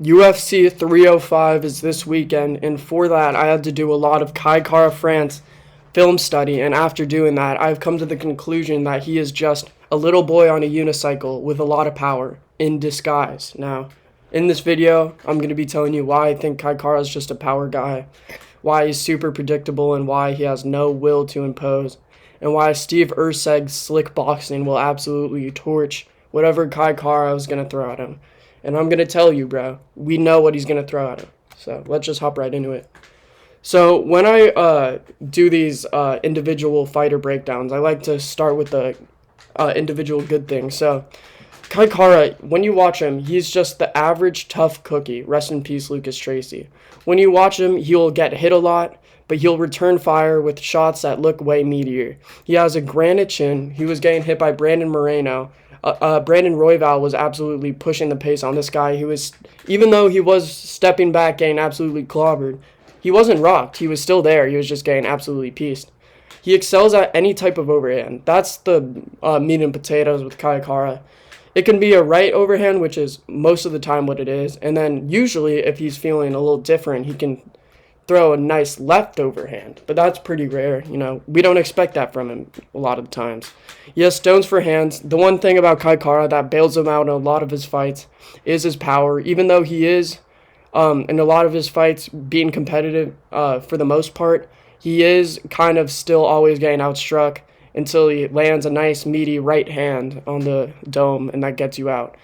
UFC 305 is this weekend, and for that, I had to do a lot of Kai Kara France film study, and after doing that, I've come to the conclusion that he is just a little boy on a unicycle with a lot of power in disguise. Now, in this video, I'm going to be telling you why I think Kai Kara is just a power guy, why he's super predictable, and why he has no will to impose, and why Steve Urseg's slick boxing will absolutely torch whatever Kai Kara is going to throw at him. And I'm going to tell you, bro, we know what he's going to throw at him. So let's just hop right into it. So when I do these individual fighter breakdowns, I like to start with the individual good things. So Kai Kara, when you watch him, he's just the average tough cookie. Rest in peace, Lucas Tracy. When you watch him, he'll get hit a lot, but he'll return fire with shots that look way meatier. He has a granite chin. He was getting hit by Brandon Moreno. Brandon Royval was absolutely pushing the pace on this guy. He was, even though he was stepping back, getting absolutely clobbered, he wasn't rocked. He was still there. He was just getting absolutely pieced. He excels at any type of overhand. That's the meat and potatoes with Kai Kara. It can be a right overhand, which is most of the time what it is. And then usually, if he's feeling a little different, he can throw a nice left overhand. But that's pretty rare. We don't expect that from him a lot of the times. He has stones for hands. The one thing about Kai Kara that bails him out in a lot of his fights is his power. Even though he is, in a lot of his fights, being competitive for the most part, he is kind of still always getting outstruck until he lands a nice meaty right hand on the dome, and that gets you out.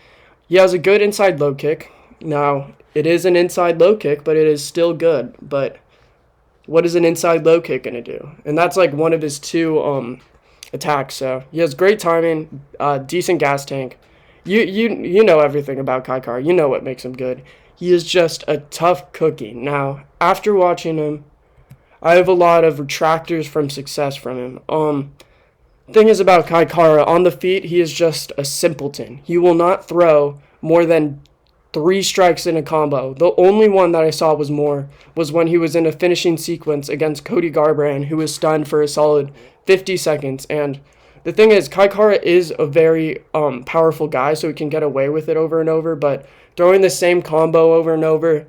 He has a good inside low kick. Now, it is an inside low kick, but it is still good. But what is an inside low kick going to do? And that's like one of his two attacks. So he has great timing, decent gas tank. You know everything about Kai Kara. You know what makes him good. He is just a tough cookie. Now, after watching him, I have a lot of retractors from success from him. Thing is about Kai Kara, on the feet, he is just a simpleton. He will not throw more than 3 strikes in a combo. The only one that I saw was when he was in a finishing sequence against Cody Garbrandt, who was stunned for a solid 50 seconds. And the thing is, Kai Kara is a very powerful guy, so he can get away with it over and over, but throwing the same combo over and over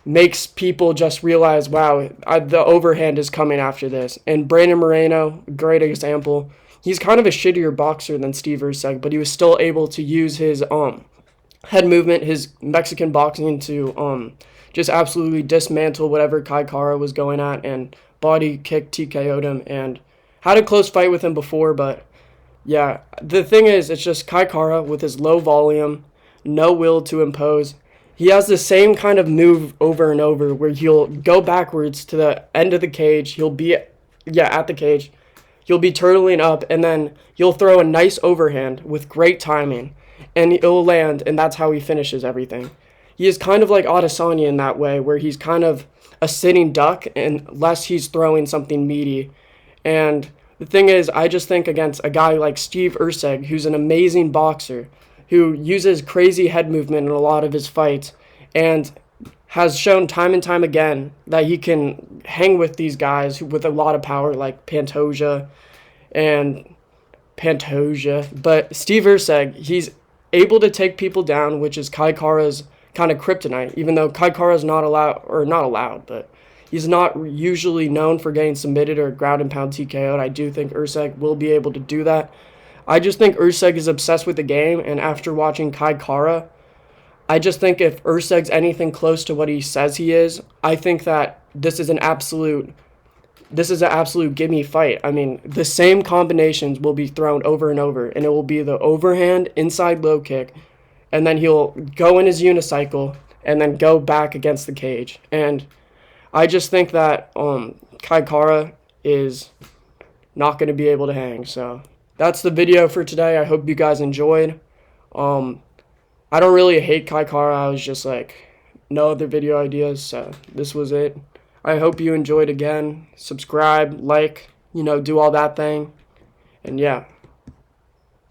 makes people just realize, wow, the overhand is coming after this. And Brandon Moreno, great example. He's kind of a shittier boxer than Steve Urseg, but he was still able to use his head movement, his Mexican boxing to just absolutely dismantle whatever Kai Kara was going at and body kick TKO'd him and had a close fight with him before, but yeah, the thing is, it's just Kai Kara with his low volume, no will to impose. He has the same kind of move over and over where he'll go backwards to the end of the cage. He'll be, at the cage. He'll be turtling up, and then he'll throw a nice overhand with great timing, and it'll land, and that's how he finishes everything. He is kind of like Adesanya in that way, where he's kind of a sitting duck unless he's throwing something meaty. And the thing is, I just think against a guy like Steve Urseg, who's an amazing boxer, who uses crazy head movement in a lot of his fights, and has shown time and time again that he can hang with these guys with a lot of power, like Pantoja. But Steve Urseg, he's able to take people down, which is Kai Kara's kind of kryptonite, even though Kai Kara's not allowed, but he's not usually known for getting submitted or ground and pound TKO'd. I do think Urseg will be able to do that. I just think Urseg is obsessed with the game, and after watching Kai Kara, I just think if Urseg's anything close to what he says he is, I think that this is an absolute gimme fight. I mean, the same combinations will be thrown over and over, and it will be the overhand, inside low kick, and then he'll go in his unicycle, and then go back against the cage. And I just think that Kai Kara is not going to be able to hang. So that's the video for today. I hope you guys enjoyed. I don't really hate Kai Kara. I was just like, no other video ideas, so this was it. I hope you enjoyed again. Subscribe, like, do all that thing. And yeah.